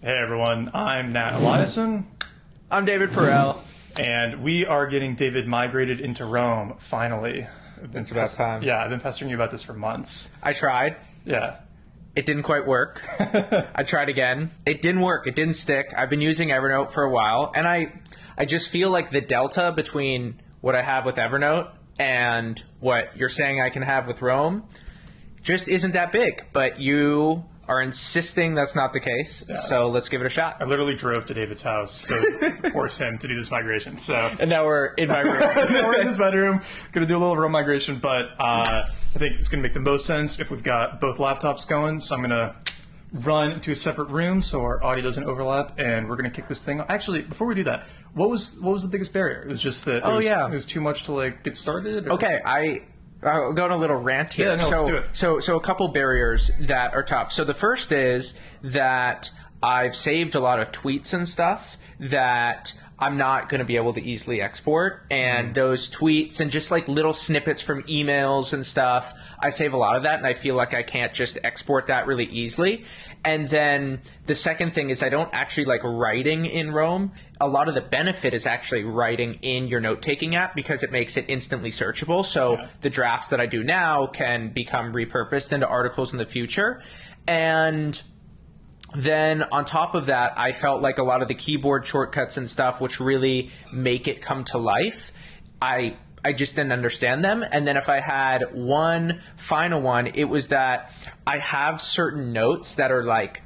Hey everyone, I'm Nat Eliason, I'm David Perell. and we are getting David migrated into Rome, finally. It's about time. Yeah, I've been pestering you about this for months. I tried. Yeah. It didn't quite work. I tried again. It didn't work. It didn't stick. I've been using Evernote for a while, and I just feel like the delta between what I have with Evernote and what you're saying I can have with Rome just isn't that big. But you are insisting that's not the case, so let's give it a shot. I literally drove to David's house to force him to do this migration. So And now we're in my room. now we're in his bedroom, going to do a little Rome migration, but I think it's going to make the most sense if we've got both laptops going. So I'm going to run into a separate room so our audio doesn't overlap, and we're going to kick this thing. Actually, before we do that, what was the biggest barrier? It was just that it was too much to like get started? Or? Okay, I'll go on a little rant here. Yeah, no, let's do it. So a couple barriers that are tough. So the first is that I've saved a lot of tweets and stuff that I'm not going to be able to easily export. And those tweets and just like little snippets from emails and stuff, I save a lot of that, and I feel like I can't just export that really easily. And then the second thing is I don't actually like writing in Rome. A lot of the benefit is actually writing in your note-taking app because it makes it instantly searchable. So the drafts that I do now can become repurposed into articles in the future. And then on top of that, I felt like a lot of the keyboard shortcuts and stuff, which really make it come to life, I just didn't understand them. And then if I had one final one, it was that I have certain notes that are like,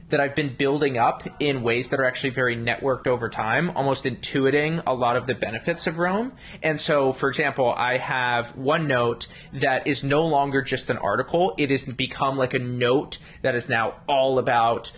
that I've been building up in ways that are actually very networked over time, almost intuiting a lot of the benefits of Rome. And so, for example, I have one note that is no longer just an article. It has become like a note that is now all about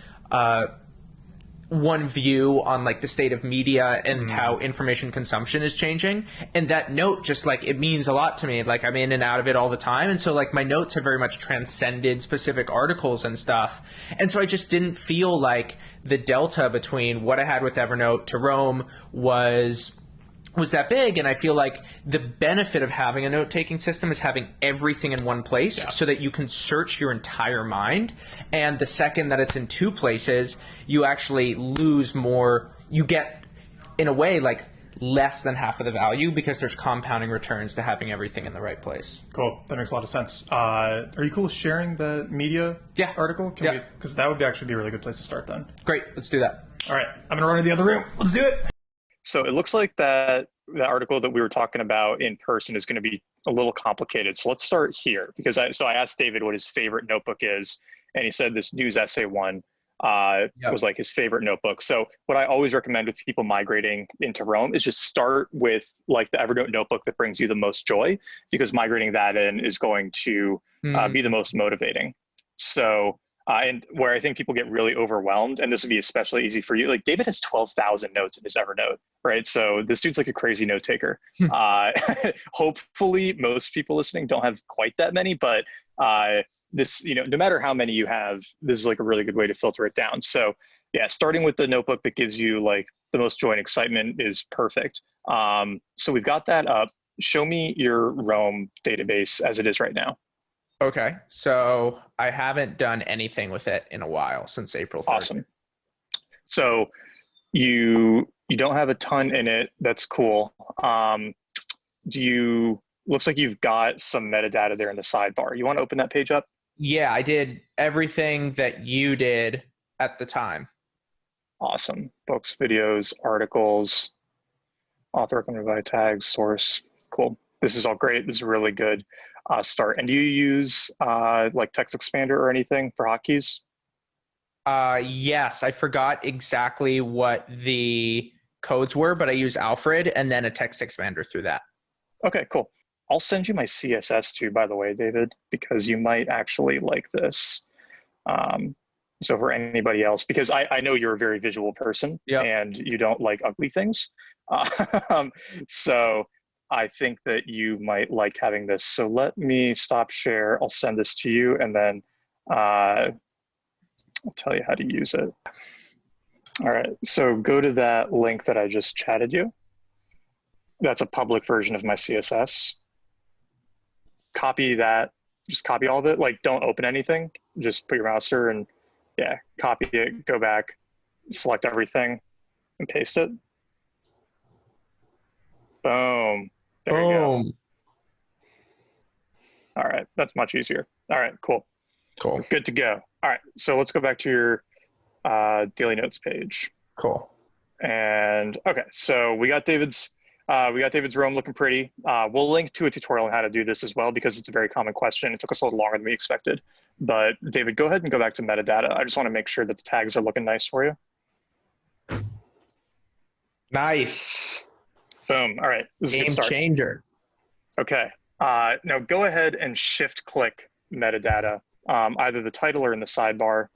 one view on like the state of media and how information consumption is changing. And that note just like, it means a lot to me. Like I'm in and out of it all the time. And so like my notes have very much transcended specific articles and stuff. And so I just didn't feel like the delta between what I had with Evernote to Rome was that big. And I feel like the benefit of having a note-taking system is having everything in one place so that you can search your entire mind. And the second that it's in two places, you actually lose more. You get, in a way, like less than half of the value because there's compounding returns to having everything in the right place. Cool. That makes a lot of sense. Are you cool with sharing the media article? Because that would actually be a really good place to start then. Great. Let's do that. All right. I'm going to run to the other room. Let's do it. So it looks like that the article that we were talking about in person is going to be a little complicated. So let's start here because I asked David what his favorite notebook is, and he said this news essay one was like his favorite notebook. So what I always recommend with people migrating into Rome is just start with like the Evernote notebook that brings you the most joy, because migrating that in is going to be the most motivating. So and where I think people get really overwhelmed, and this would be especially easy for you, like David has 12,000 notes in his Evernote, right? So this dude's like a crazy note taker. Hopefully most people listening don't have quite that many, but this, no matter how many you have, this is like a really good way to filter it down. So yeah, starting with the notebook that gives you like the most joy and excitement is perfect. So we've got that up. Show me your Rome database as it is right now. Okay, so I haven't done anything with it in a while, since April 3rd. Awesome. So you don't have a ton in it. That's cool. Looks like you've got some metadata there in the sidebar. You want to open that page up? Yeah, I did everything that you did at the time. Awesome. Books, videos, articles, author recommended by tags, source. Cool. This is all great. This is really good. Start. And do you use like text expander or anything for hotkeys? Yes, I forgot exactly what the codes were, but I use Alfred and then a text expander through that. Okay, cool. I'll send you my CSS too, by the way, David, because you might actually like this. So for anybody else, because I know you're a very visual person and you don't like ugly things. So I think that you might like having this. So let me stop share. I'll send this to you, and then I'll tell you how to use it. All right, so go to that link that I just chatted you. That's a public version of my CSS. Copy that, just copy all of it. Like don't open anything, just put your mouse there and copy it, go back, select everything and paste it. Boom. There you go. Boom. All right, that's much easier. All right, cool. Cool. Good to go. All right, so let's go back to your daily notes page. Cool. And okay, so we got David's roam looking pretty. We'll link to a tutorial on how to do this as well because it's a very common question. It took us a little longer than we expected. But David, go ahead and go back to metadata. I just want to make sure that the tags are looking nice for you. Nice. Boom. All right, this is a good Game start. changer. Okay. Now go ahead and shift click metadata, either the title or in the sidebar.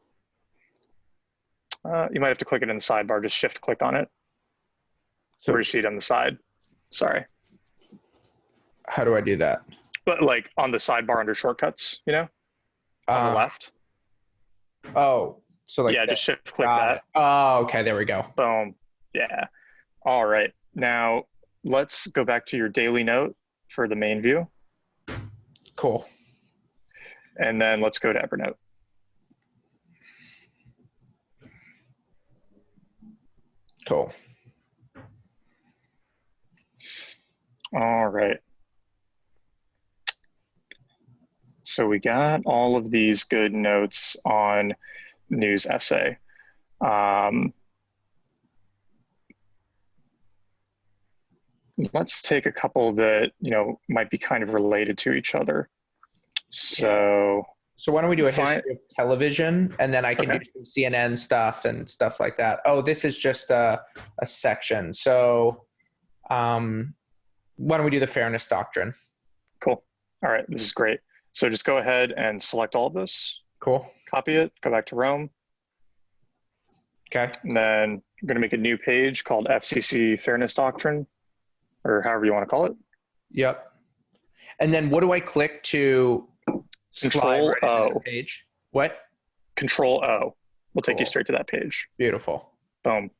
You might have to click it in the sidebar, just shift click on it. So you see it on the side. Sorry. How do I do that? But like on the sidebar under shortcuts, you know, on the left. Oh, so like yeah, just shift click that. It. Oh, okay, there we go. Boom. Yeah. All right. Now let's go back to your daily note for the main view. Cool. And then let's go to Evernote. Cool. All right. So we got all of these good notes on news essay. Let's take a couple that, you know, might be kind of related to each other. So why don't we do a history of television, and then I can do some CNN stuff and stuff like that. Oh, this is just a section. So why don't we do the fairness doctrine? Cool. All right, this is great. So just go ahead and select all of this. Cool. Copy it, go back to Rome. Okay. And then I'm going to make a new page called FCC Fairness Doctrine, or however you want to call it. Yep. And then what do I click to Control slide right into O. the page? What? Control O. We'll take you straight to that page. Beautiful. Boom.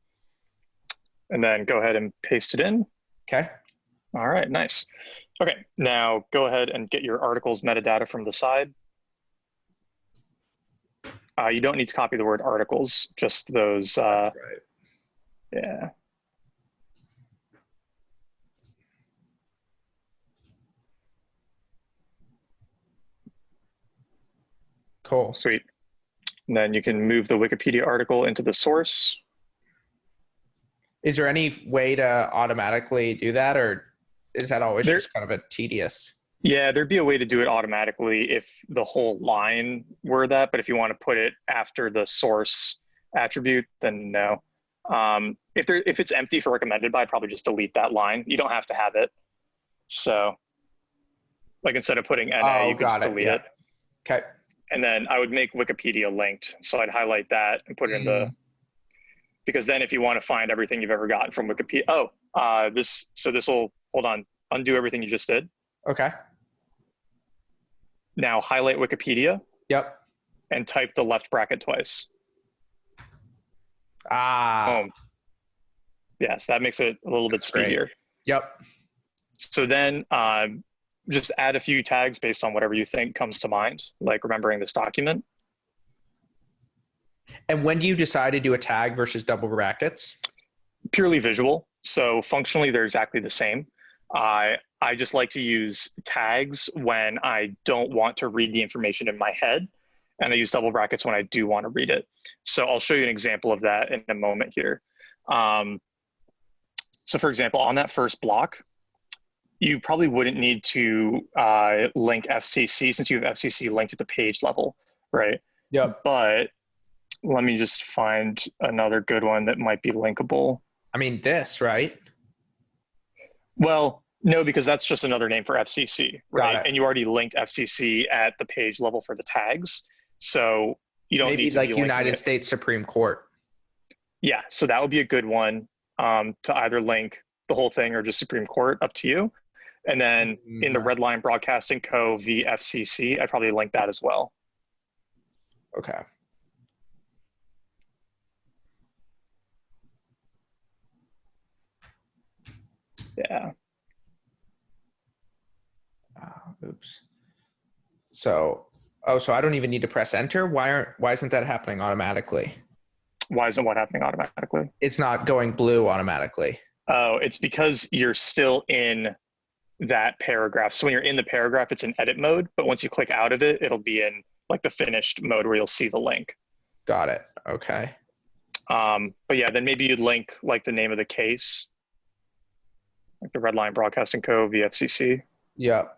And then go ahead and paste it in. Okay. All right, nice. Okay, now go ahead and get your articles metadata from the side. You don't need to copy the word articles, just those. Right. Yeah. Cool. Sweet. And then you can move the Wikipedia article into the source. Is there any way to automatically do that, or is that always just kind of a tedious? Yeah, there'd be a way to do it automatically if the whole line were that, but if you want to put it after the source attribute, then no. If it's empty for recommended by, probably just delete that line. You don't have to have it. So like instead of putting NA, you could just delete it. Okay. And then I would make Wikipedia linked. So I'd highlight that and put it in the, because then if you want to find everything you've ever gotten from Wikipedia, this will, hold on, undo everything you just did. Okay. Now highlight Wikipedia. Yep. And type the left bracket twice. Boom. Yes, that makes it a little bit speedier. Great. Yep. So then just add a few tags based on whatever you think comes to mind, like remembering this document. And when do you decide to do a tag versus double brackets? Purely visual. So functionally, they're exactly the same. I just like to use tags when I don't want to read the information in my head, and I use double brackets when I do want to read it. So I'll show you an example of that in a moment here. So for example, on that first block, you probably wouldn't need to link FCC since you have FCC linked at the page level, right? Yep. But let me just find another good one that might be linkable. I mean, this, right? Well, no, because that's just another name for FCC, right? Got it. And you already linked FCC at the page level for the tags. So you don't need to like be United States Supreme Court. Yeah, so that would be a good one to either link the whole thing or just Supreme Court, up to you. And then in the Redline Broadcasting Co. v. FCC, I'd probably link that as well. Okay. Yeah. Oops. So I don't even need to press enter. Why isn't that happening automatically? Why isn't what happening automatically? It's not going blue automatically. Oh, it's because you're still in that paragraph. So when you're in the paragraph, it's in edit mode, but once you click out of it, it'll be in like the finished mode where you'll see the link. Got it. Okay. But yeah, then maybe you'd link like the name of the case, like the Redline Broadcasting Co. VFCC. Yep.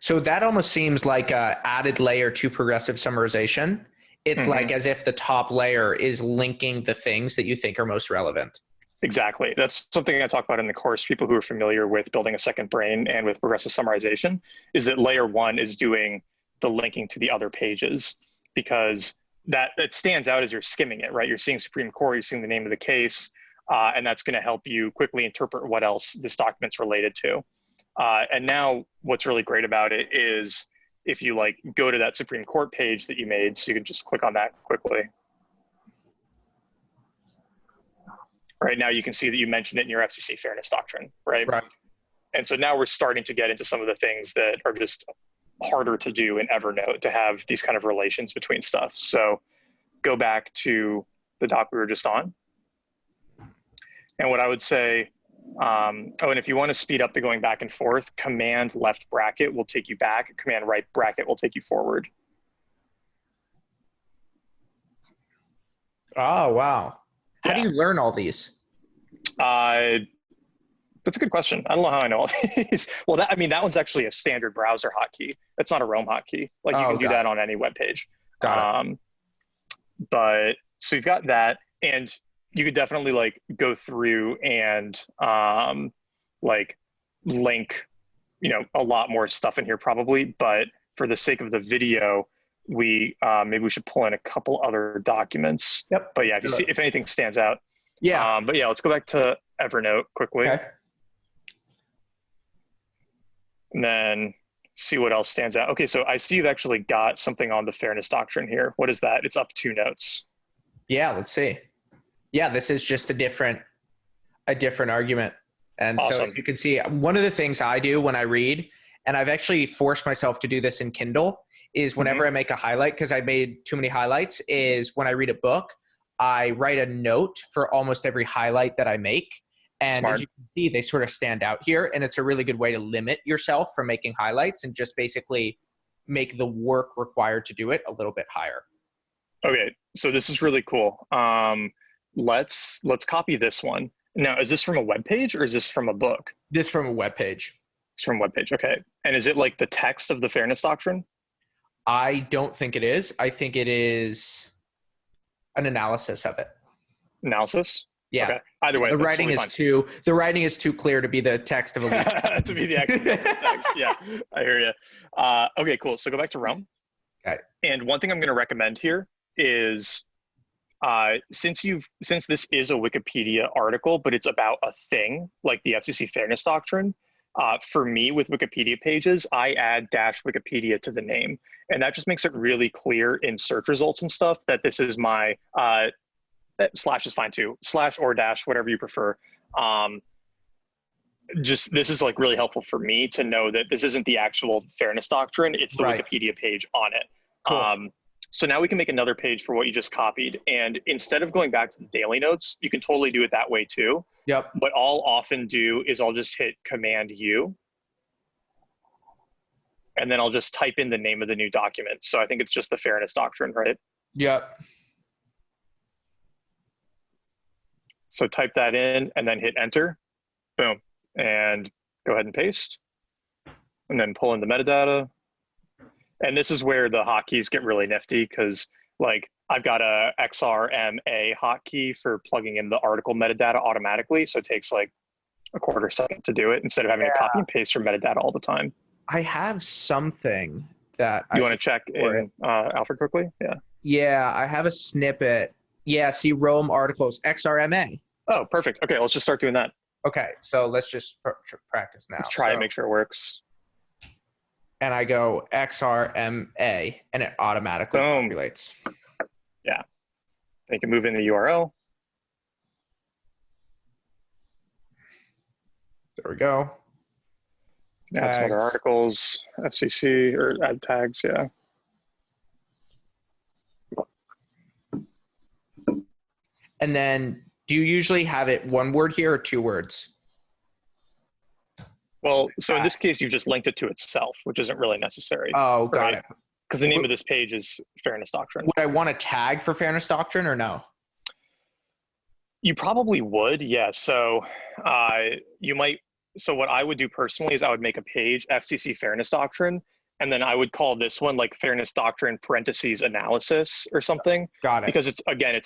So that almost seems like a added layer to progressive summarization. It's like as if the top layer is linking the things that you think are most relevant. Exactly. That's something I talk about in the course. People who are familiar with building a second brain and with progressive summarization is that layer one is doing the linking to the other pages, because that it stands out as you're skimming it, right? You're seeing Supreme Court, you're seeing the name of the case, and that's going to help you quickly interpret what else this document's related to. And now what's really great about it is if you like go to that Supreme Court page that you made, so you can just click on that quickly. Right now you can see that you mentioned it in your FCC fairness doctrine, right? Right. And so now we're starting to get into some of the things that are just harder to do in Evernote, to have these kind of relations between stuff. So go back to the doc we were just on. And what I would say, and if you want to speed up the going back and forth, command left bracket will take you back, command right bracket will take you forward. Oh, wow. How do you learn all these? That's a good question. I don't know how I know all these. Well, that one's actually a standard browser hotkey. That's not a Roam hotkey. Like you can do that on any web page. Got it. But so you've got that, and you could definitely like go through and like link, a lot more stuff in here probably. But for the sake of the video, maybe we should pull in a couple other documents. Yep. But yeah, if anything stands out. Yeah. But yeah, let's go back to Evernote quickly. Okay. And then see what else stands out. Okay, so I see you've actually got something on the fairness doctrine here. What is that? It's up 2 notes. Yeah, let's see. Yeah, this is just a different argument. And awesome. So as you can see, one of the things I do when I read, and I've actually forced myself to do this in Kindle, is whenever I make a highlight, because I made too many highlights, is when I read a book, I write a note for almost every highlight that I make. And as you can see, they sort of stand out here. And it's a really good way to limit yourself from making highlights and just basically make the work required to do it a little bit higher. Okay, so this is really cool. Let's copy this one. Now, is this from a web page or is this from a book? This from a web page. It's from a web page, okay. And is it like the text of the fairness doctrine? I don't think it is. I think it is an analysis of it. Analysis? Yeah. Okay. Either way, the writing is too clear to be the text of a to be the actual text. Yeah, I hear you. Okay, cool. So go back to Roam. Okay. And one thing I'm going to recommend here is, since this is a Wikipedia article, but it's about a thing like the FCC fairness doctrine. For me, with Wikipedia pages, I add -Wikipedia to the name, and that just makes it really clear in search results and stuff that this is my. Slash is fine too. Slash or dash, whatever you prefer. This is like really helpful for me to know that this isn't the actual fairness doctrine. It's the Wikipedia page on it. Cool. So now we can make another page for what you just copied. And instead of going back to the daily notes, you can totally do it that way too. Yep. What I'll often do is I'll just hit Command U. And then I'll just type in the name of the new document. So I think it's just the fairness doctrine, right? Yep. So type that in and then hit enter, boom, and go ahead and paste, and then pull in the metadata. And this is where the hotkeys get really nifty, because like I've got a XRMA hotkey for plugging in the article metadata automatically. So it takes like a quarter second to do it instead of having to copy and paste your metadata all the time. I have something that you want to check in Alfred quickly? Yeah. Yeah, I have a snippet. Yeah, see Roam articles, XRMA. Oh, perfect. Okay, let's just start doing that. Okay, so let's just practice now. Let's try and make sure it works. And I go XRMA, and it automatically populates. Yeah. You can move in the URL. There we go. Add some other articles, FCC, or add tags, yeah. And then do you usually have it one word here or two words? Well, so in this case, you've just linked it to itself, which isn't really necessary, Oh, got right? it. Because the name of this page is Fairness Doctrine. Would I want a tag for Fairness Doctrine or no? You probably would, yeah. So you might. So what I would do personally is I would make a page FCC Fairness Doctrine, and then I would call this one like Fairness Doctrine parentheses analysis or something. Got it. Because it's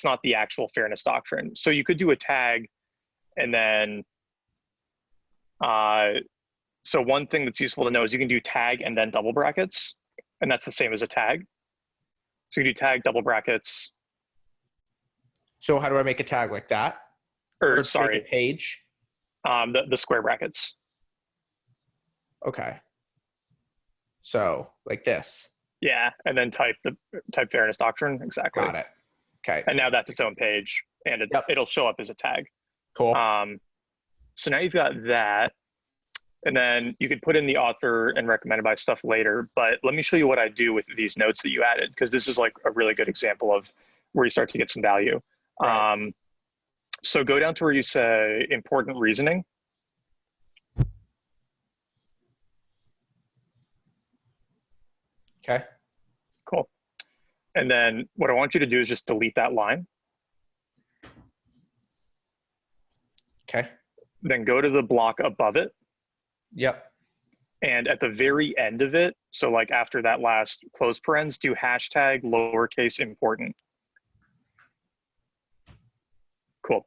not the actual Fairness Doctrine. So you could do a tag, and then so one thing that's useful to know is you can do tag and then double brackets, and that's the same as a tag. So you do tag double brackets. So how do I make a tag like that? Or sorry, page. The square brackets. Okay. So like this. Yeah, and then type Fairness Doctrine, exactly. Got it. Okay. And now that's its own page, and it'll show up as a tag. Cool. So now you've got that, and then you could put in the author and recommended by stuff later. But let me show you what I do with these notes that you added, because this is like a really good example of where you start to get some value. Right. So go down to where you say important reasoning. Okay. Cool. And then what I want you to do is just delete that line. Okay. Then go to the block above it. Yep. And at the very end of it, so like after that last close parens, do hashtag lowercase important. Cool.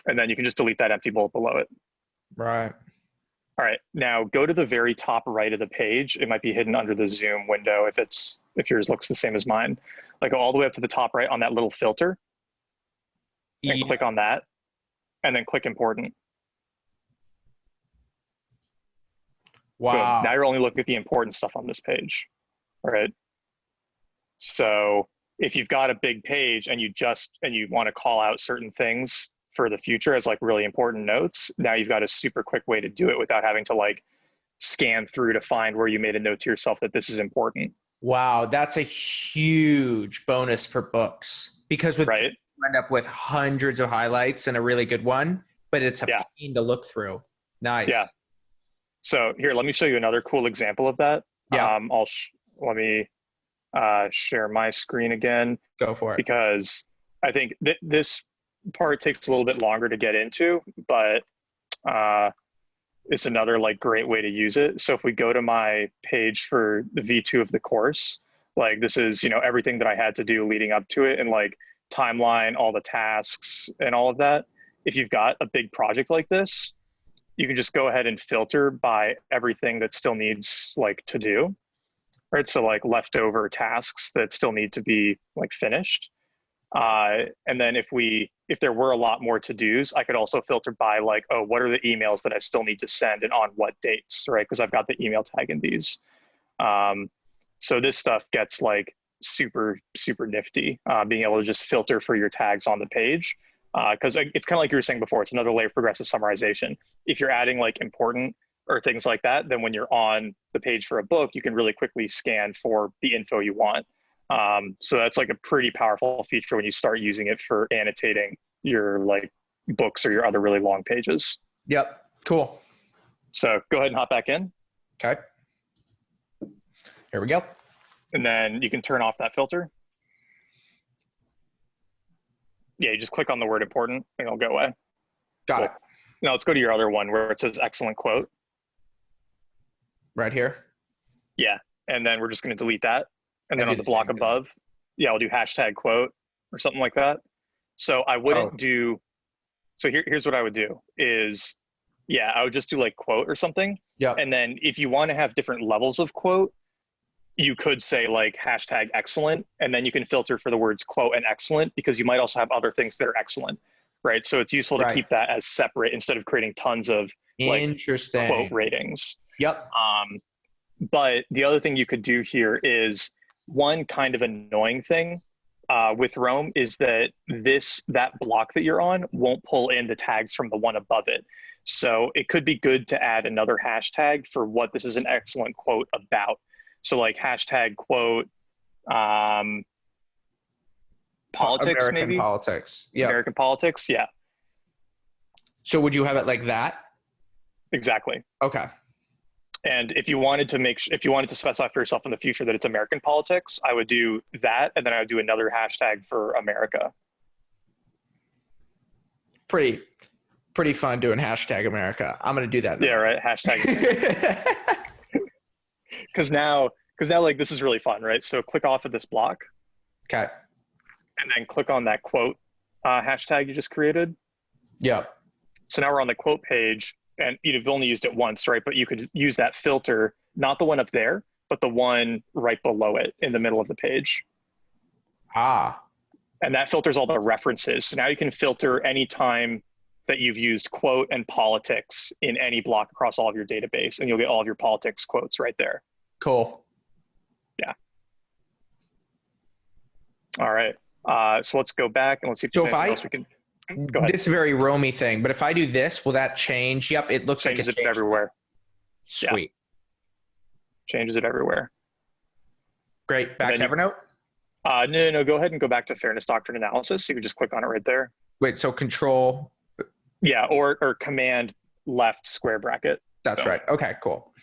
And then you can just delete that empty bullet below it. Right. All right. Now go to the very top right of the page. It might be hidden under the Zoom window if yours looks the same as mine. Like go all the way up to the top right on that little filter and click on that, and then click important. Wow. Boom. Now you're only looking at the important stuff on this page. All right. So if you've got a big page and you want to call out certain things for the future as like really important notes, now you've got a super quick way to do it without having to like scan through to find where you made a note to yourself that this is important. Wow, that's a huge bonus for books, because you end up with hundreds of highlights and a really good one, but it's a pain to look through. Nice. Yeah. So here, let me show you another cool example of that. Yeah. Let me share my screen again. Go for it. Because I think this part takes a little bit longer to get into, but it's another like great way to use it. So if we go to my page for the V2 of the course, like this is, everything that I had to do leading up to it, and like timeline, all the tasks and all of that. If you've got a big project like this, you can just go ahead and filter by everything that still needs like to do, right? So like leftover tasks that still need to be like finished. And then if there were a lot more to-dos, I could also filter by like, oh, what are the emails that I still need to send and on what dates, right? Because I've got the email tag in these. So this stuff gets like super, super nifty, being able to just filter for your tags on the page. Because it's kind of like you were saying before, it's another layer of progressive summarization. If you're adding like important or things like that, then when you're on the page for a book, you can really quickly scan for the info you want. So that's like a pretty powerful feature when you start using it for annotating your like books or your other really long pages. Yep. Cool. So go ahead and hop back in. Okay. Here we go. And then you can turn off that filter. Yeah, you just click on the word important and it'll go away. Got it. Now let's go to your other one where it says excellent quote. Right here? Yeah. And then we're just going to delete that. And then on the block above, I'll do hashtag quote or something like that. So I wouldn't do, so here's what I would do is, I would just do like quote or something. Yeah. And then if you want to have different levels of quote, you could say like hashtag excellent, and then you can filter for the words quote and excellent, because you might also have other things that are excellent, right? So it's useful to keep that as separate instead of creating tons of like quote ratings. Yep. But the other thing you could do here is, one kind of annoying thing with Roam is that that block that you're on won't pull in the tags from the one above it. So it could be good to add another hashtag for what this is an excellent quote about. So like hashtag quote politics, American maybe? politics. Yep. American politics, yeah, So would you have it like that? exactly. Okay. And if you wanted to if you wanted to specify for yourself in the future that it's American politics, I would do that, and then I would do another hashtag for America. Pretty pretty fun doing hashtag America. I'm gonna do that. Yeah, right. Hashtag. Because now, like this is really fun, right? So click off of this block, Okay. and then click on that quote hashtag you just created. Yep. So now we're on the quote page, and you've only used it once, right? But you could use that filter, not the one up there, but the one right below it in the middle of the page. Ah. And that filters all the references. So now you can filter any time that you've used quote and politics in any block across all of your database, and you'll get all of your politics quotes right there. Cool. Yeah. All right. So let's go back and let's see if So there's if anything I else we can. Go ahead. this is a very roamy thing, but if I do this, will that change? Yep, it looks Changes like it everywhere. Sweet. Changes it everywhere. Great. Back to Evernote. No. Go ahead and go back to fairness doctrine analysis. You can just click on it right there. Wait, so control. Yeah, or command left square bracket. That's right. Okay, cool.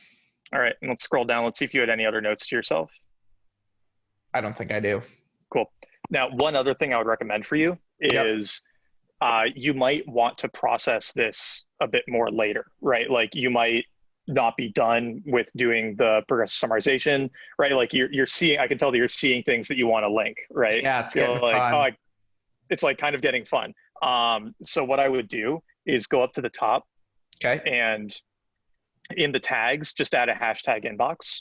All right, and let's scroll down. Let's see if you had any other notes to yourself. I don't think I do. Cool. Now, one other thing I would recommend for you is you might want to process this a bit more later, right? Like you might not be done with doing the progressive summarization, right? Like you're seeing, I can tell that you're seeing things that you want to link, right? Yeah, it's getting like, fun. It's like kind of getting fun. So what I would do is go up to the top, Okay. and in the tags, just add a hashtag inbox.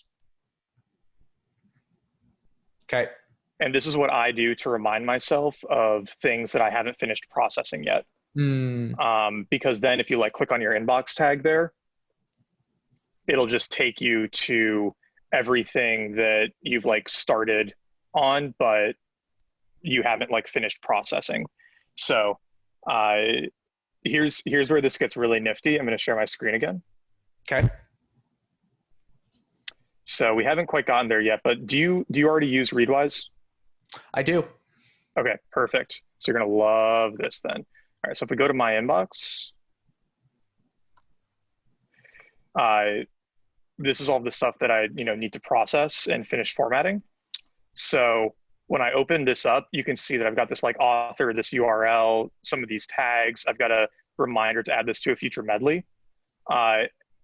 Okay. And this is what I do to remind myself of things that I haven't finished processing yet. Because then if you like click on your inbox tag there, it'll just take you to everything that you've like started on, but you haven't like finished processing. So here's where this gets really nifty. I'm going to share my screen again. Okay. So we haven't quite gotten there yet, but do you already use Readwise? I do. Okay, perfect. So you're going to love this then. All right, so if we go to my inbox, this is all the stuff that I need to process and finish formatting. So when I open this up, you can see that I've got this like author, this URL, some of these tags. I've got a reminder to add this to a future medley.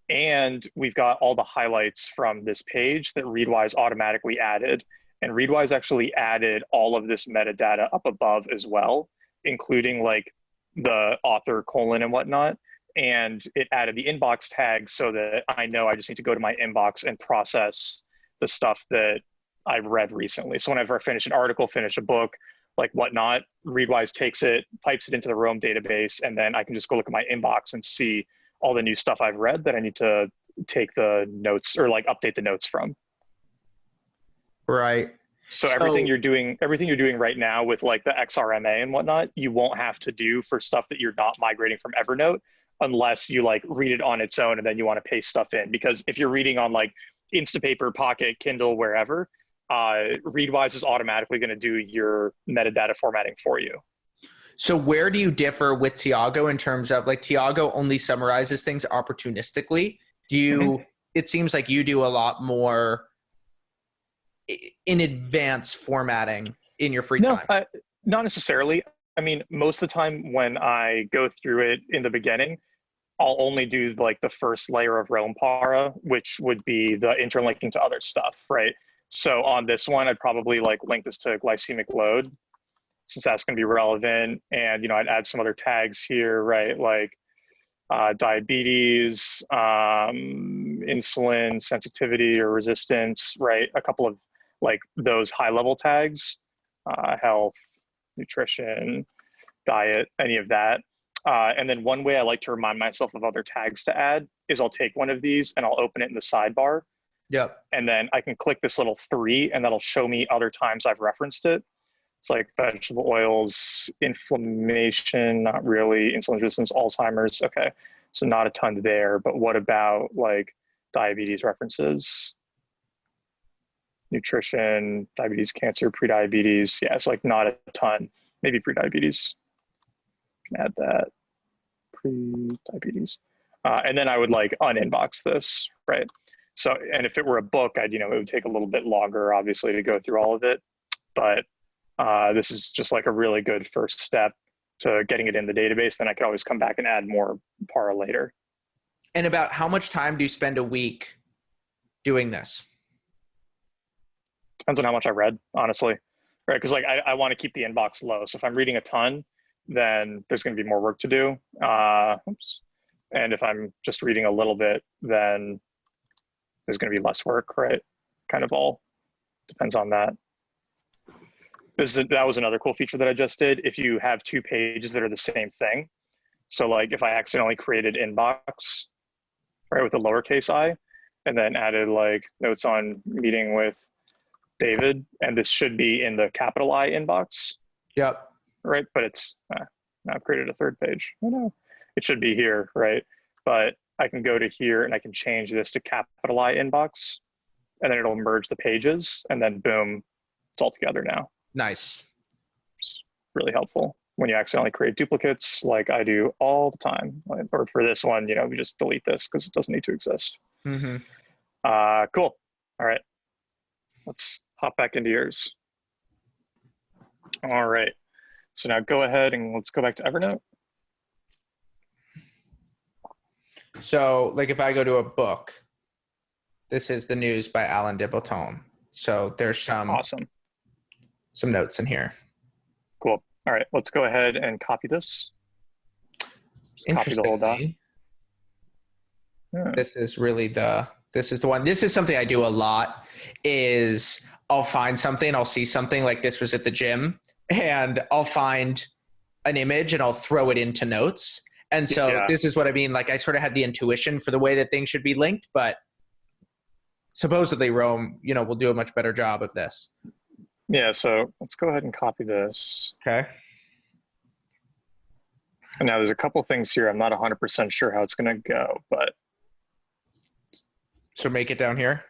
And we've got all the highlights from this page that Readwise automatically added. And Readwise actually added all of this metadata up above as well, including like the author colon and whatnot. And it added the inbox tag so that I know I just need to go to my inbox and process the stuff that I've read recently. So whenever I finish an article, finish a book, like whatnot, Readwise takes it, pipes it into the Roam database, and then I can just go look at my inbox and see all the new stuff I've read that I need to take the notes or like update the notes from. Right. So everything you're doing right now with like the XRMA and whatnot, you won't have to do for stuff that you're not migrating from Evernote unless you like read it on its own and then you want to paste stuff in. Because if you're reading on like Instapaper, Pocket, Kindle, wherever, Readwise is automatically going to do your metadata formatting for you. So where do you differ with Thiago in terms of like Thiago only summarizes things opportunistically? Do you, it seems like you do a lot more in advance formatting in your free time. Not necessarily. I mean, most of the time when I go through it in the beginning, I'll only do like the first layer of Realm Para, which would be the interlinking to other stuff, right? So on this one, I'd probably like link this to glycemic load, since that's going to be relevant. And, I'd add some other tags here, right? Like diabetes, insulin sensitivity or resistance, right? A couple of like those high level tags, health, nutrition, diet, any of that. And then one way I like to remind myself of other tags to add is I'll take one of these and I'll open it in the sidebar. Yep. And then I can click this little 3 and that'll show me other times I've referenced it. It's like vegetable oils, inflammation, not really, insulin resistance, Alzheimer's. Okay, so not a ton there, but what about like diabetes references? nutrition, diabetes, cancer, prediabetes. Yeah, it's like not a ton. Maybe prediabetes. Can add that. Prediabetes. And then I would like uninbox this, right? So, and if it were a book, it would take a little bit longer, obviously, to go through all of it. But this is just like a really good first step to getting it in the database. Then I could always come back and add more par later. And about how much time do you spend a week doing this? Depends on how much I read, honestly, right? Because like I want to keep the inbox low. So if I'm reading a ton, then there's going to be more work to do. And if I'm just reading a little bit, then there's going to be less work, right? Kind of all depends on that. That was another cool feature that I just did. If you have 2 pages that are the same thing, so like if I accidentally created inbox, right, with a lowercase I, and then added like notes on meeting with David, and this should be in the capital I inbox. Yep. Right, but it's now I've created a 3rd page. Oh no, it should be here, right? But I can go to here and I can change this to capital I inbox, and then it'll merge the pages, and then boom, it's all together now. Nice. It's really helpful when you accidentally create duplicates, like I do all the time. Or for this one, we just delete this because it doesn't need to exist. Mm-hmm. Cool. All right, let's hop back into yours. All right. So now go ahead and let's go back to Evernote. So like if I go to a book, this is the news by Alan de Botton. So there's some notes in here. Cool. All right, let's go ahead and copy this. Just copy the whole doc. Yeah. This is the one. This is something I do a lot is I'll find something, I'll see something like this was at the gym, and I'll find an image and I'll throw it into notes. And so This is what I mean. Like I sort of had the intuition for the way that things should be linked, but supposedly Rome, will do a much better job of this. Yeah. So let's go ahead and copy this. Okay. And now there's a couple things here. I'm not 100% sure how it's going to go, but. So make it down here.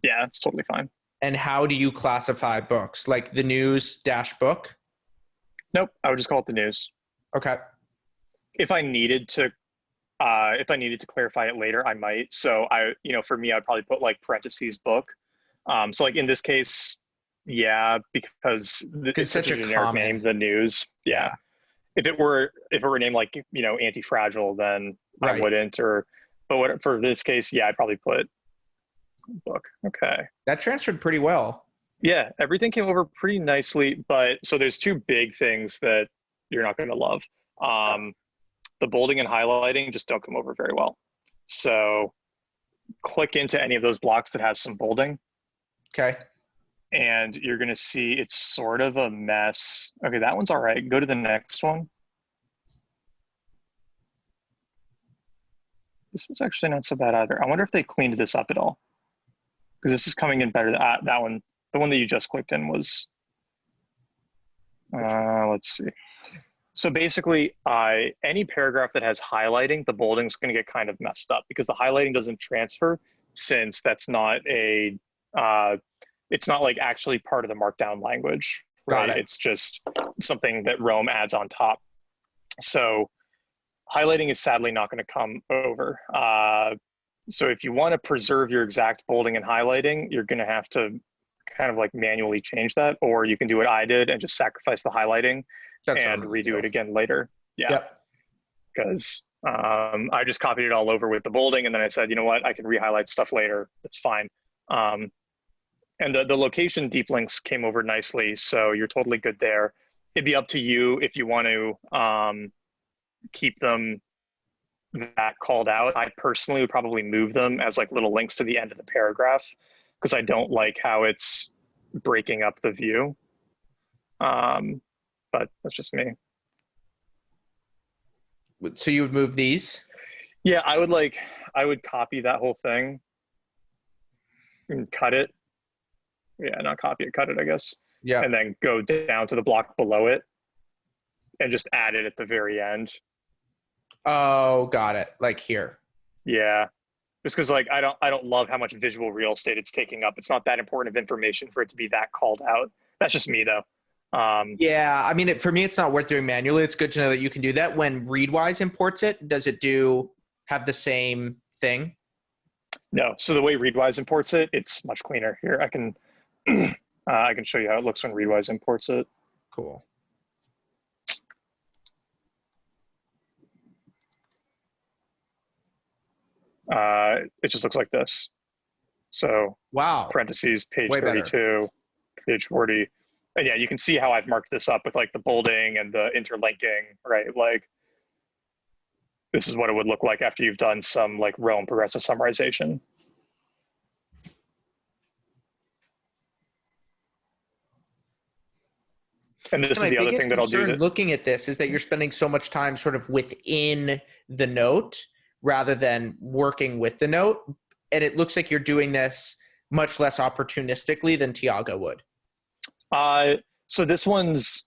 Yeah, it's totally fine. And how do you classify books? Like the news - book? Nope. I would just call it the news. Okay. If I needed to clarify it later, I might. So for me, I'd probably put like parentheses book. So like in this case, yeah, because it's such a generic name, the news. Yeah. If it were named like, Anti-Fragile, then right. I wouldn't, but for this case, yeah, I'd probably put book. Okay. That transferred pretty well. Yeah, everything came over pretty nicely, but so there's 2 big things that you're not going to love. The bolding and highlighting just don't come over very well. So click into any of those blocks that has some bolding. Okay. And you're going to see it's sort of a mess. Okay, that one's all right. Go to the next one. This one's actually not so bad either. I wonder if they cleaned this up at all. Because this is coming in better. That one, the one that you just clicked in was, let's see. So basically, any paragraph that has highlighting, the bolding is going to get kind of messed up because the highlighting doesn't transfer, since that's not it's not like actually part of the markdown language, right? It's just something that Rome adds on top. So highlighting is sadly not going to come over. So if you want to preserve your exact bolding and highlighting, you're going to have to kind of like manually change that, or you can do what I did and just sacrifice the highlighting and redo it again later. Yeah. Because I just copied it all over with the bolding, and then I said, you know what, I can re-highlight stuff later. It's fine. And the location deep links came over nicely, so you're totally good there. It'd be up to you if you want to keep them that called out. I personally would probably move them as like little links to the end of the paragraph, because I don't like how it's breaking up the view. But that's just me. So you would move these? Yeah, I would copy that whole thing and cut it. Yeah, not copy it, cut it, I guess. Yeah. And then go down to the block below it and just add it at the very end. Oh, got it. Like here. Yeah. just because like I don't love how much visual real estate it's taking up. It's not that important of information for it to be that called out. That's just me though. Yeah, I mean, for me, it's not worth doing manually. It's good to know that you can do that. When Readwise imports it, does it do have the same thing? No, so the way Readwise imports it, it's much cleaner. Here, I can show you how it looks when Readwise imports it. Cool. It just looks like this. So Wow. parentheses, page Way better. 32, page 40. And yeah, you can see how I've marked this up with like the bolding and the interlinking, right? Like this is what it would look like after you've done some like row and progressive summarization. And this is My the other biggest thing that I'll do concern that. looking at this is that you're spending so much time sort of within the note rather than working with the note. And it looks like you're doing this much less opportunistically than Thiago would. Uh, so this one's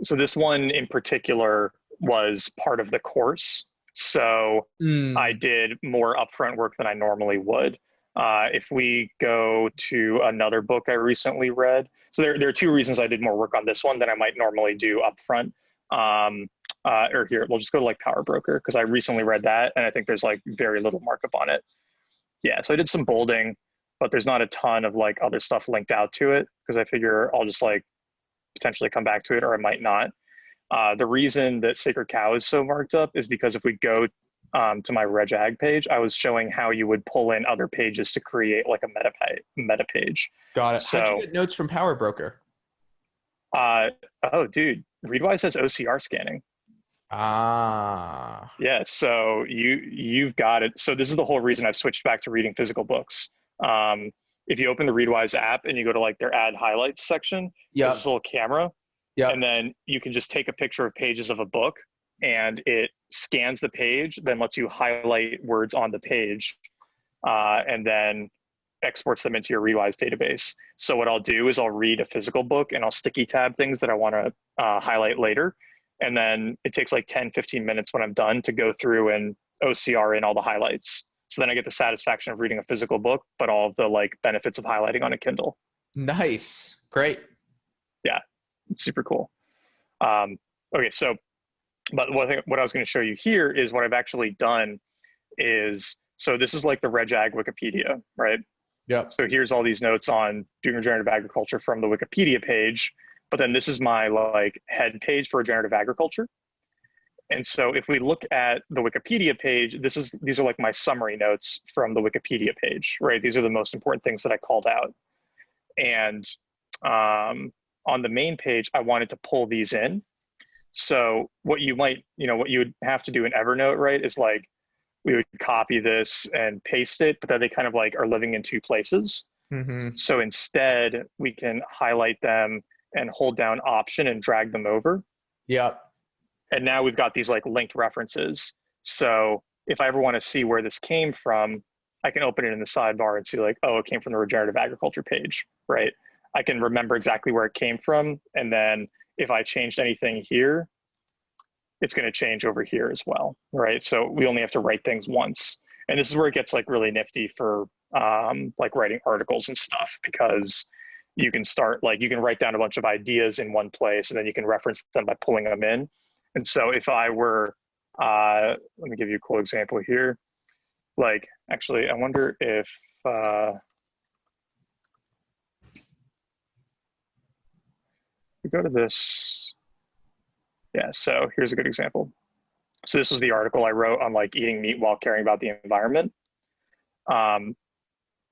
so this one in particular was part of the course. So I did more upfront work than I normally would. If we go to another book I recently read, so there are two reasons I did more work on this one than I might normally do upfront. Or here, we'll just go to like Power Broker because I recently read that and I think there's like very little markup on it. Yeah, so I did some bolding, but there's not a ton of like other stuff linked out to it because I figure I'll just like potentially come back to it or I might not. The reason that Sacred Cow is so marked up is because if we go to my Regag page, I was showing how you would pull in other pages to create like a meta page. Got it. How'd you So, get notes from Power Broker? uh, oh, dude, Readwise has OCR scanning. Ah, Yeah, so you've got it. So this is the whole reason I've switched back to reading physical books. If you open the Readwise app and you go to like their add highlights section, yep, there's this little camera, and yep. then you can just take a picture of pages of a book, and it scans the page, then lets you highlight words on the page, and then exports them into your Readwise database. So what I'll do is I'll read a physical book and I'll sticky tab things that I want to highlight later. And then it takes like 10, 15 minutes when I'm done to go through and OCR in all the highlights. So then I get the satisfaction of reading a physical book, but all of the like benefits of highlighting on a Kindle. Nice. Great. Yeah, it's super cool. Okay, so, but what I was going to show you here is what I've actually done is, so this is like the Regag Wikipedia, right? Yep. So here's all these notes on doing regenerative agriculture from the Wikipedia page, but then this is my like head page for regenerative agriculture. And so if we look at the Wikipedia page, these are like my summary notes from the Wikipedia page, right? These are the most important things that I called out. And on the main page, I wanted to pull these in. So what you might, what you would have to do in Evernote, right, is like we would copy this and paste it, but then they kind of like are living in two places. Mm-hmm. So instead, we can highlight them and hold down Option and drag them over. Yep. And now we've got these like linked references. So if I ever want to see where this came from, I can open it in the sidebar and see like, oh, it came from the regenerative agriculture page, right? I can remember exactly where it came from. And then if I changed anything here, it's going to change over here as well, right? So we only have to write things once. And this is where it gets like really nifty for like writing articles and stuff, because you can start like, you can write down a bunch of ideas in one place and then you can reference them by pulling them in. And so if I were, let me give you a cool example here. Like, actually, I wonder if, we go to this. Yeah, so here's a good example. So this was the article I wrote on like eating meat while caring about the environment.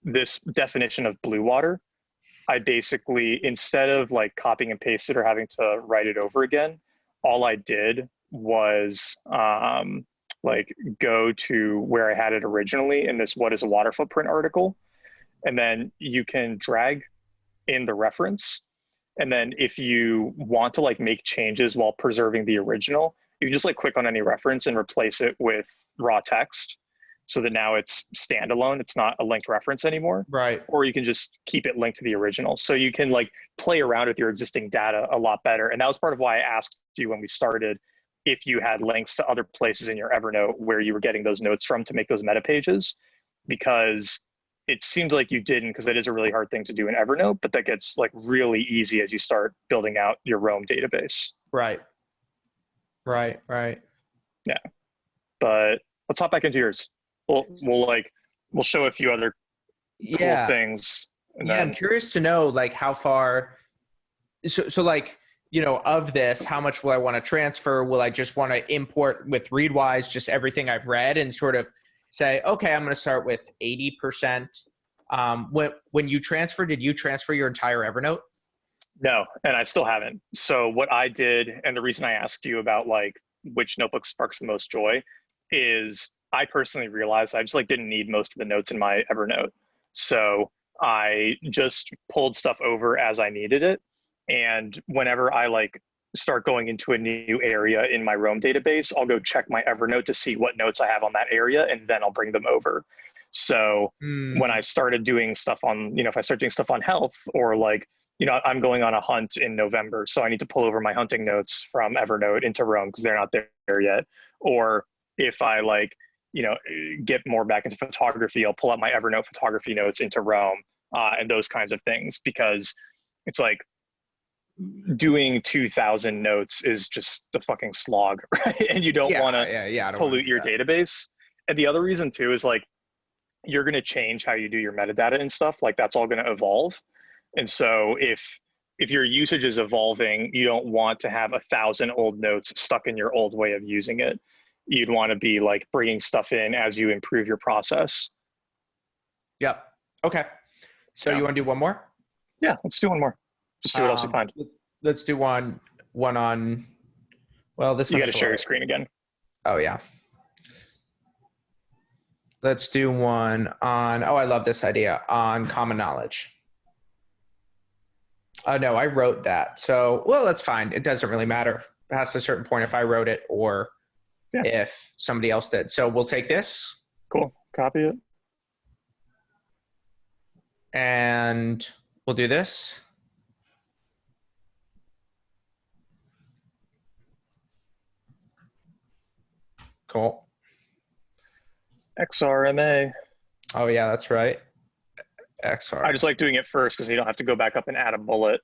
This definition of blue water, I basically, instead of like copying and paste it or having to write it over again, all I did was like go to where I had it originally in this what is a water footprint article. And then you can drag in the reference. And then if you want to like make changes while preserving the original, you can just like click on any reference and replace it with raw text so that now it's standalone. It's not a linked reference anymore. Right. Or you can just keep it linked to the original. So you can like play around with your existing data a lot better. And that was part of why I asked you when we started if you had links to other places in your Evernote where you were getting those notes from to make those meta pages, because it seems like you didn't, because that is a really hard thing to do in Evernote, but that gets like really easy as you start building out your Roam database. Right. Yeah. But let's hop back into yours. We'll show a few other cool Yeah. things. And Yeah, I'm then curious to know like how far so like, of this, how much will I want to transfer? Will I just want to import with Readwise just everything I've read and sort of say, okay, I'm going to start with 80%. When you transfer, did you transfer your entire Evernote? no, and I still haven't. So what I did, and the reason I asked you about like which notebook sparks the most joy, is I personally realized I just like didn't need most of the notes in my Evernote. So I just pulled stuff over as I needed it. And whenever I like start going into a new area in my Roam database, I'll go check my Evernote to see what notes I have on that area, and then I'll bring them over. So when I started doing stuff on, if I start doing stuff on health, or like, I'm going on a hunt in November, so I need to pull over my hunting notes from Evernote into Roam because they're not there yet. Or if I like, get more back into photography, I'll pull out my Evernote photography notes into Roam, and those kinds of things, because it's like doing 2,000 notes is just a fucking slog, right? And you don't want to pollute your database. And the other reason too is like, you're going to change how you do your metadata and stuff. Like that's all going to evolve. And so if your usage is evolving, you don't want to have 1,000 old notes stuck in your old way of using it. You'd want to be like bringing stuff in as you improve your process. Yep. Okay. So you want to do one more? Yeah, let's do one more. Just see what else we find. Let's do one on, well, this one. You got to share your screen again. Oh yeah. Let's do one on, I love this idea, on common knowledge. No, I wrote that. So, well, that's fine. It doesn't really matter past a certain point if I wrote it or if somebody else did. So we'll take this. Cool. Copy it. And we'll do this. Cool. XRMA. Oh yeah, that's right. XR. I just like doing it first because you don't have to go back up and add a bullet.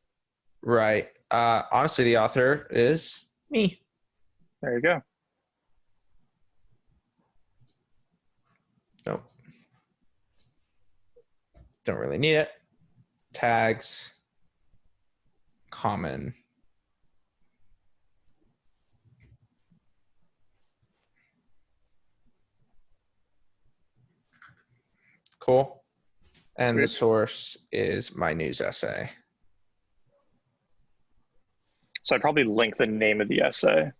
Right. Honestly, the author is me. There you go. Nope. Don't really need it. Tags. Common. Cool. And the source is my news essay. So I'd probably link the name of the essay.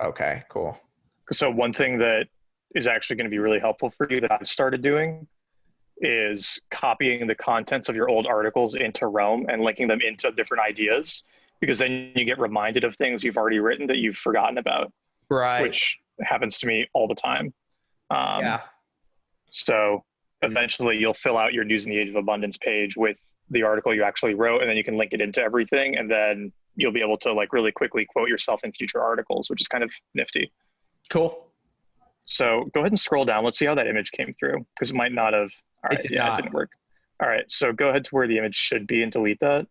Okay, cool. So one thing that is actually going to be really helpful for you that I've started doing is copying the contents of your old articles into Roam and linking them into different ideas, because then you get reminded of things you've already written that you've forgotten about. Right. Which happens to me all the time. Yeah. So eventually you'll fill out your News in the Age of Abundance page with the article you actually wrote, and then you can link it into everything, and then you'll be able to like really quickly quote yourself in future articles, which is kind of nifty. Cool. So go ahead and scroll down. Let's see how that image came through, because it might not have. All right, it didn't work. All right, so go ahead to where the image should be and delete that.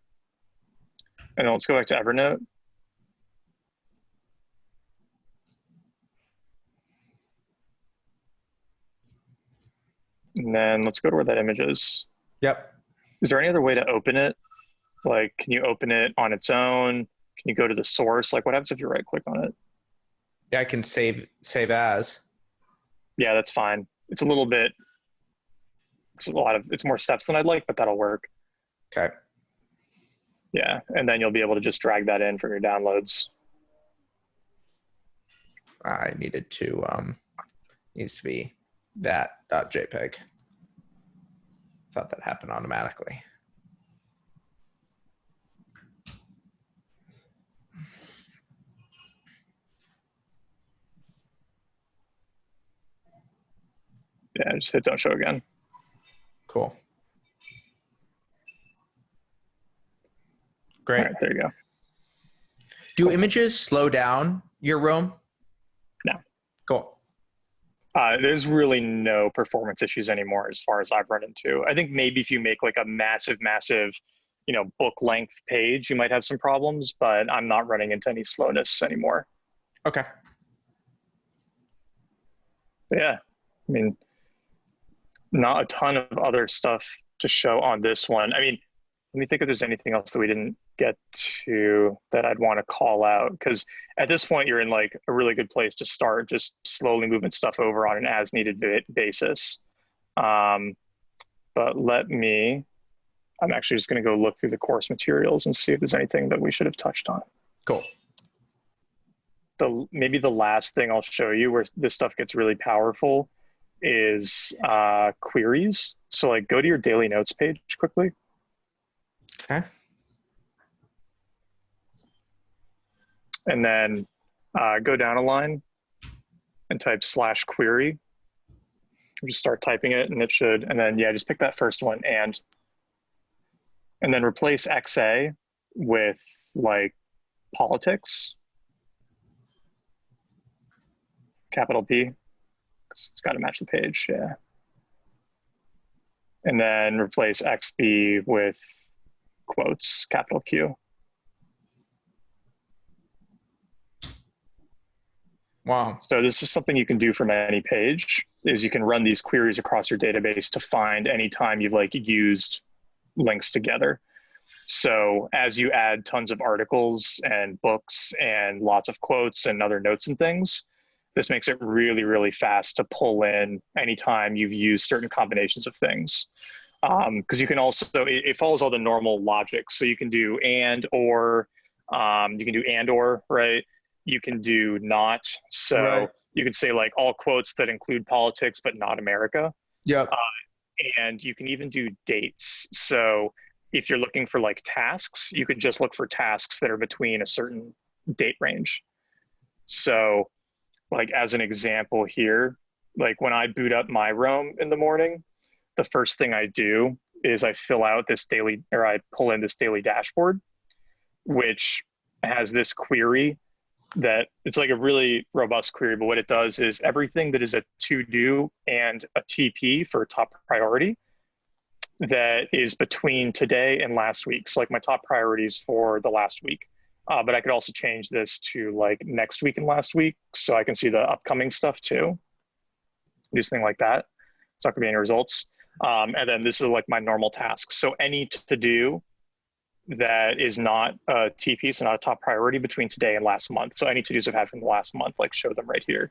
And then let's go back to Evernote. And then let's go to where that image is. Yep. Is there any other way to open it? Like, can you open it on its own? Can you go to the source? Like, what happens if you right click on it? Yeah, I can save as. Yeah, that's fine. It's more steps than I'd like, but that'll work. Okay. Yeah, and then you'll be able to just drag that in from your downloads. I needed to, needs to be that .jpg. Thought that happened automatically. Yeah, just hit don't show again. Cool. Great. All right, there you go. Do images slow down your Roam? No. Cool. There's really no performance issues anymore as far as I've run into. I think maybe if you make like a massive, book length page, you might have some problems, but I'm not running into any slowness anymore. Okay. But yeah, I mean, not a ton of other stuff to show on this one. I mean, let me think if there's anything else that we didn't get to that I'd want to call out. Because at this point, you're in like a really good place to start just slowly moving stuff over on an as needed basis. But I'm actually just going to go look through the course materials and see if there's anything that we should have touched on. Cool. Maybe the last thing I'll show you where this stuff gets really powerful is queries. So like go to your daily notes page quickly. Okay. And then go down a line and type /query. Just start typing it and it should, and then just pick that first one and then replace XA with like politics, capital P, because it's got to match the page, yeah. And then replace XB with quotes, capital Q. Wow. So this is something you can do from any page, is you can run these queries across your database to find any time you've like used links together. So as you add tons of articles and books and lots of quotes and other notes and things, this makes it really, really fast to pull in anytime you've used certain combinations of things. Because you can also, it follows all the normal logic. So you can do and, or, right? You can do not. So right. You could say like all quotes that include politics, but not America. Yep. And you can even do dates. So if you're looking for like tasks, you could just look for tasks that are between a certain date range. So like as an example here, like when I boot up my Roam in the morning, the first thing I do is I I pull in this daily dashboard, which has this query that it's like a really robust query, but what it does is everything that is a to-do and a TP for top priority that is between today and last week. So like my top priorities for the last week. But I could also change this to like next week and last week, so I can see the upcoming stuff too. Do something like that. It's not gonna be any results. And then this is like my normal tasks. So any to-do that is not a TP, so not a top priority between today and last month. So any to-dos I've had from the last month, like show them right here.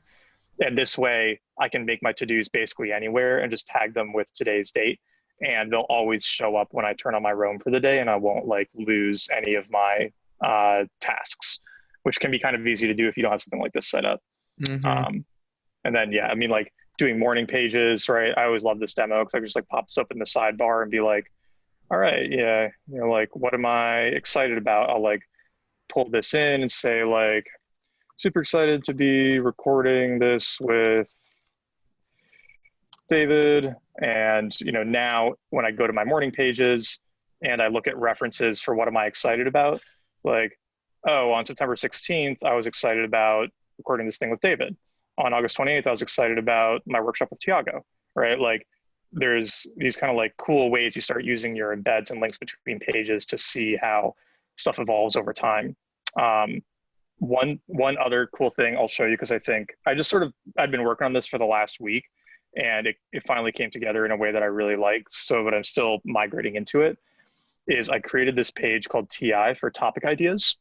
And this way I can make my to-dos basically anywhere and just tag them with today's date. And they'll always show up when I turn on my Roam for the day, and I won't like lose any of my tasks, which can be kind of easy to do if you don't have something like this set up. Mm-hmm. And then, I mean, like doing morning pages, right? I always love this demo because I can just like pop this up in the sidebar and be like, all right, like, what am I excited about? I'll like pull this in and say like, super excited to be recording this with David. And, now when I go to my morning pages and I look at references for what am I excited about, like, oh, on September 16th, I was excited about recording this thing with David. On August 28th, I was excited about my workshop with Thiago, right? Like there's these kind of like cool ways you start using your embeds and links between pages to see how stuff evolves over time. One other cool thing I'll show you, because I think I'd been working on this for the last week, and it finally came together in a way that I really like. So, but I'm still migrating into it, is I created this page called TI for topic ideas.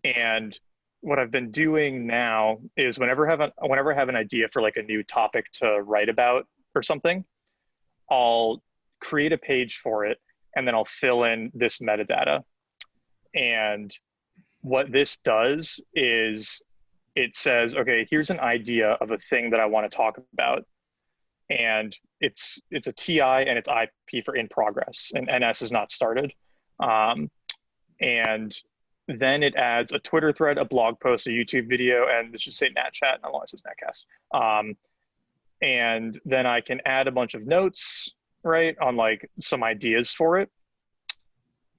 And what I've been doing now is whenever I have an idea for like a new topic to write about or something, I'll create a page for it, and then I'll fill in this metadata. And what this does is it says, okay, here's an idea of a thing that I want to talk about. And it's a TI and it's IP for in progress, and NS is not started. And then it adds a Twitter thread, a blog post, a YouTube video, and this should say Nat Chat, not long as it says Natcast. And then I can add a bunch of notes, right, on like some ideas for it.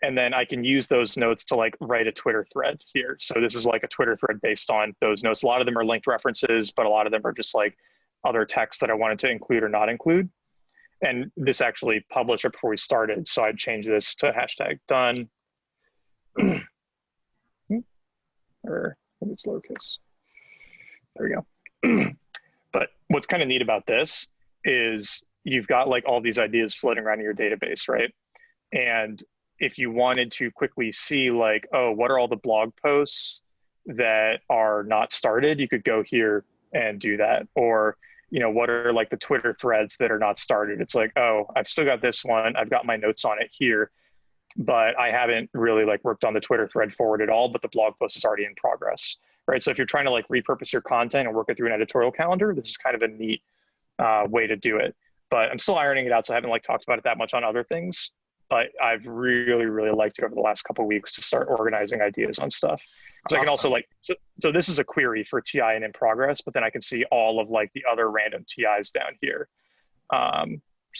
And then I can use those notes to like write a Twitter thread here. So this is like a Twitter thread based on those notes. A lot of them are linked references, but a lot of them are just like other text that I wanted to include or not include. And this actually published it before we started. So I'd change this to hashtag done. Or maybe it's lowercase. There we go. But what's kind of neat about this is you've got like all these ideas floating around in your database, right? And if you wanted to quickly see like, oh, what are all the blog posts that are not started, you could go here and do that. Or, you know, what are like the Twitter threads that are not started? It's like, oh, I've still got this one. I've got my notes on it here, but I haven't really like worked on the Twitter thread forward at all, but the blog post is already in progress, right? So if you're trying to like repurpose your content and work it through an editorial calendar, this is kind of a neat way to do it. But I'm still ironing it out, so I haven't like talked about it that much on other things. But I've really, really liked it over the last couple of weeks to start organizing ideas on stuff. Because I can also like, so this is a query for TI and in progress, but then I can see all of like the other random TIs down here.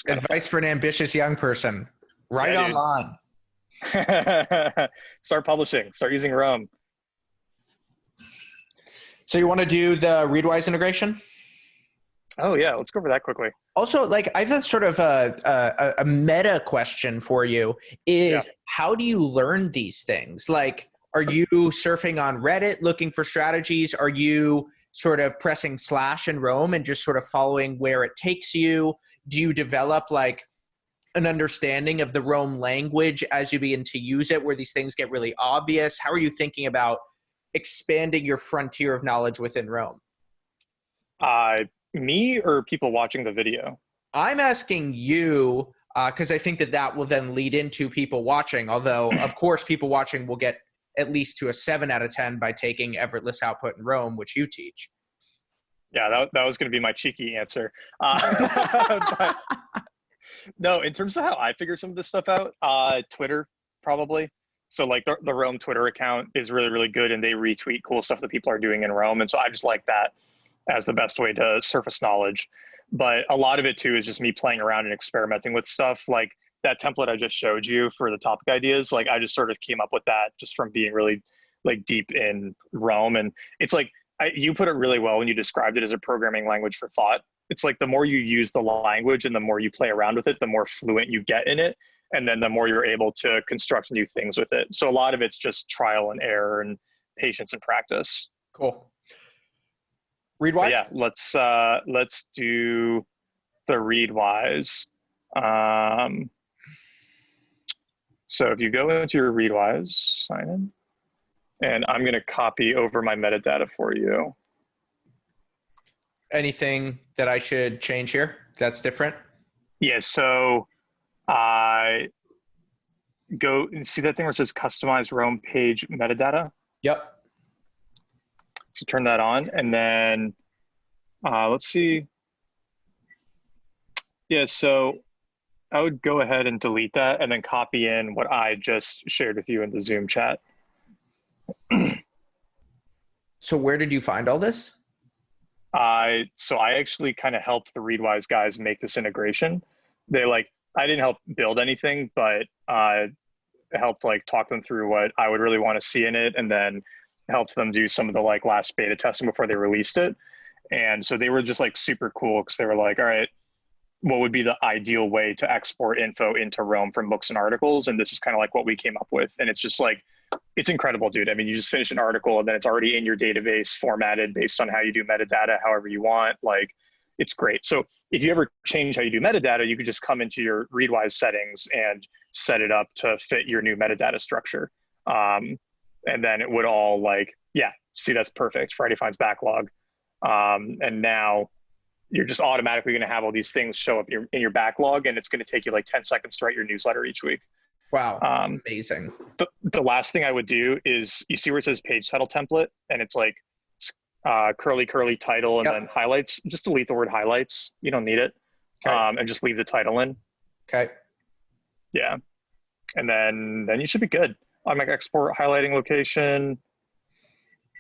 Advice for an ambitious young person. Write online. Start publishing, start using Rome. So you want to do the Readwise integration? Oh yeah, let's go over that quickly. Also, like I have sort of a meta question for you is how do you learn these things? Like, are you surfing on Reddit looking for strategies? Are you sort of pressing / in Rome and just sort of following where it takes you? Do you develop like an understanding of the Rome language as you begin to use it where these things get really obvious? How are you thinking about expanding your frontier of knowledge within Rome? Me or people watching the video? I'm asking you because I think that will then lead into people watching, although of course people watching will get at least to a 7 out of 10 by taking effortless output in Rome, which you teach. Yeah, that was going to be my cheeky answer. But, no, in terms of how I figure some of this stuff out, Twitter probably. So like the Rome Twitter account is really, really good, and they retweet cool stuff that people are doing in Rome. And so I just like that as the best way to surface knowledge. But a lot of it too is just me playing around and experimenting with stuff. Like that template I just showed you for the topic ideas, like I just sort of came up with that just from being really like deep in Rome. And it's like, you put it really well when you described it as a programming language for thought. It's like the more you use the language and the more you play around with it, the more fluent you get in it. And then the more you're able to construct new things with it. So a lot of it's just trial and error and patience and practice. Cool. Readwise? Yeah, let's do the Readwise. So if you go into your Readwise, sign in, and I'm going to copy over my metadata for you. Anything that I should change here that's different? Yeah, so I go and see that thing where it says customize Rome page metadata? Yep. So turn that on, and then let's see. Yeah, so I would go ahead and delete that and then copy in what I just shared with you in the Zoom chat. So where did you find all this? So I actually kind of helped the Readwise guys make this integration. I didn't help build anything, but helped like talk them through what I would really want to see in it, and then helped them do some of the like last beta testing before they released it. And so they were just like super cool because they were like, all right, what would be the ideal way to export info into Rome from books and articles? And this is kind of like what we came up with. And it's just like, it's incredible, dude. I mean, you just finish an article and then it's already in your database formatted based on how you do metadata, however you want. Like, it's great. So if you ever change how you do metadata, you could just come into your Readwise settings and set it up to fit your new metadata structure. And then it would all like, yeah, see, that's perfect. Friday finds backlog. And now you're just automatically going to have all these things show up in your backlog, and it's going to take you like 10 seconds to write your newsletter each week. Wow. Amazing. The last thing I would do is, you see where it says page title template, and it's like curly title and then highlights. Just delete the word highlights. You don't need it. Okay. And just leave the title in. Okay. Yeah. And then you should be good. Automatic export highlighting location.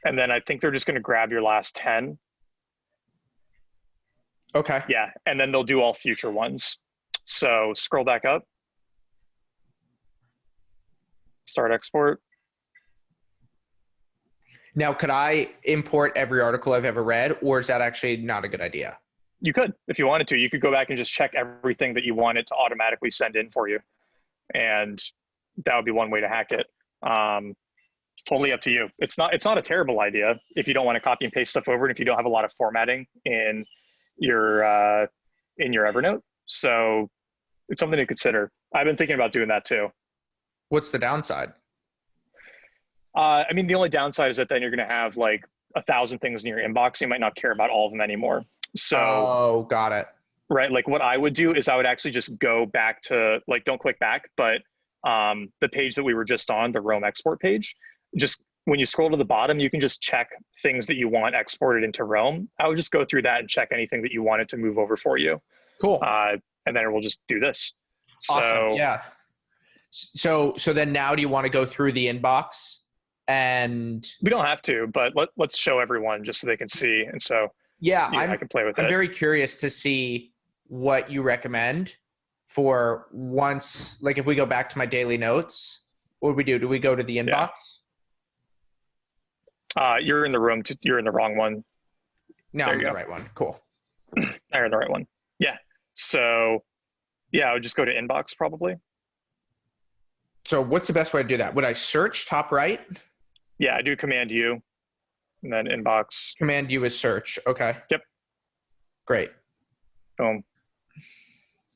And then I think they're just going to grab your last 10. Okay. Yeah. And then they'll do all future ones. So scroll back up. Start export. Now, could I import every article I've ever read, or is that actually not a good idea? You could, if you wanted to, you could go back and just check everything that you wanted to automatically send in for you. And that would be one way to hack it. It's totally up to you. It's not a terrible idea if you don't want to copy and paste stuff over, and if you don't have a lot of formatting your in your Evernote. So it's something to consider. I've been thinking about doing that too. What's the downside? I mean, the only downside is that then you're going to have like 1,000 things in your inbox. You might not care about all of them anymore. So, oh, got it. right. Like what I would do is I would actually just go back to like, don't click back, but the page that we were just on, the Roam export page, just when you scroll to the bottom, you can just check things that you want exported into Roam. I would just go through that and check anything that you wanted to move over for you. Cool. And then it will just do this. Awesome. So, yeah. So then now do you want to go through the inbox? And we don't have to, but let's show everyone just so they can see. And so yeah, I can play with it. I'm very curious to see what you recommend for once, like if we go back to my daily notes, what do we do? Do we go to the inbox? You're in the room. You're in the wrong one. No, I'm in the right one. Cool. You're in the right one. Yeah. So yeah, I would just go to inbox probably. So what's the best way to do that? Would I search top right? Yeah, I do Command U and then inbox. Command U is search. Okay. Yep. Great. Boom.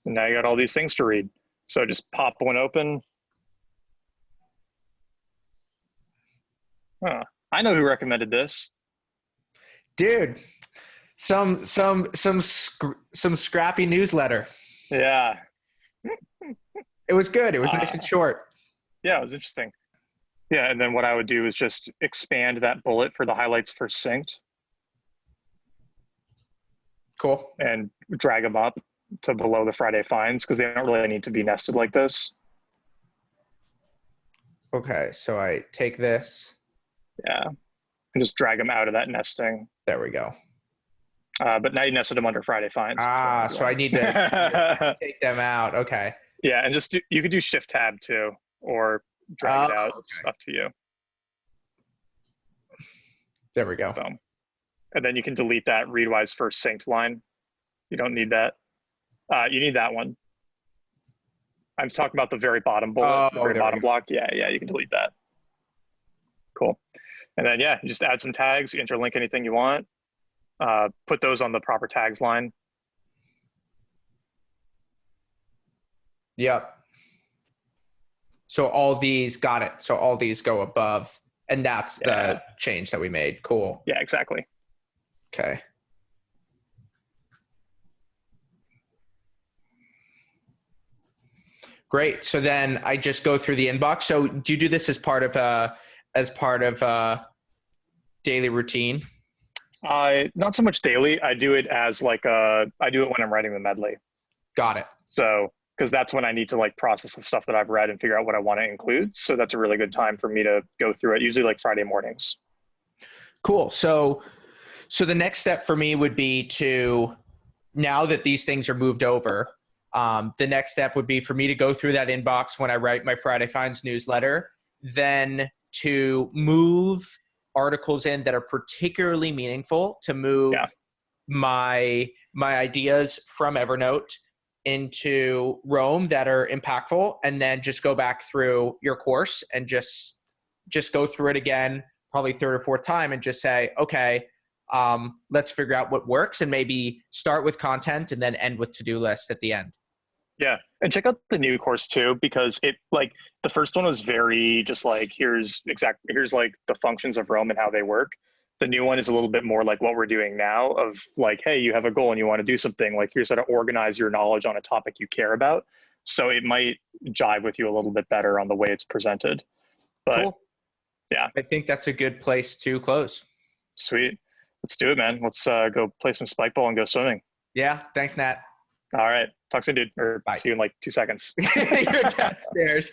And now you got all these things to read. So just pop one open. Huh. I know who recommended this. Dude, some scrappy newsletter. Yeah. It was good. It was nice and short. Yeah, it was interesting. Yeah, and then what I would do is just expand that bullet for the highlights first synced. Cool. And drag them up to below the Friday finds because they don't really need to be nested like this. Okay, so I take this. Yeah, and just drag them out of that nesting. There we go. But now you nested them under Friday finds. So I need to take them out. Okay. Yeah, and just you could do Shift Tab too, or drag it out. Okay. It's up to you. There we go. Boom. And then you can delete that Readwise first synced line. You don't need that. You need that one. I'm talking about the very bottom bullet, the very bottom block. Yeah, you can delete that. Cool. And then, yeah, you just add some tags, you interlink anything you want. Put those on the proper tags line. Yep. So all these, got it. So all these go above, and that's the change that we made. Cool. Yeah, exactly. Okay. Great. So then I just go through the inbox. So do you do this as part of daily routine? Not so much daily. I do it as like I do it when I'm writing the medley. Got it. So because that's when I need to like process the stuff that I've read and figure out what I want to include. So that's a really good time for me to go through it. Usually like Friday mornings. Cool. So the next step for me would be to, now that these things are moved over, the next step would be for me to go through that inbox when I write my Friday Finds newsletter, then to move articles in that are particularly meaningful, to move my ideas from Evernote into Roam that are impactful, and then just go back through your course and just go through it again, probably third or fourth time, and just say, okay, let's figure out what works, and maybe start with content and then end with to-do list at the end. Yeah. And check out the new course too, because it like the first one was very just like, here's like the functions of Roam and how they work. The new one is a little bit more like what we're doing now of like, hey, you have a goal and you want to do something, like here's how to organize your knowledge on a topic you care about. So it might jive with you a little bit better on the way it's presented. But cool. Yeah, I think that's a good place to close. Sweet. Let's do it, man. Let's go play some spike ball and go swimming. Yeah. Thanks, Nat. All right. Talk soon, dude. Or bye. See you in like 2 seconds. You're downstairs.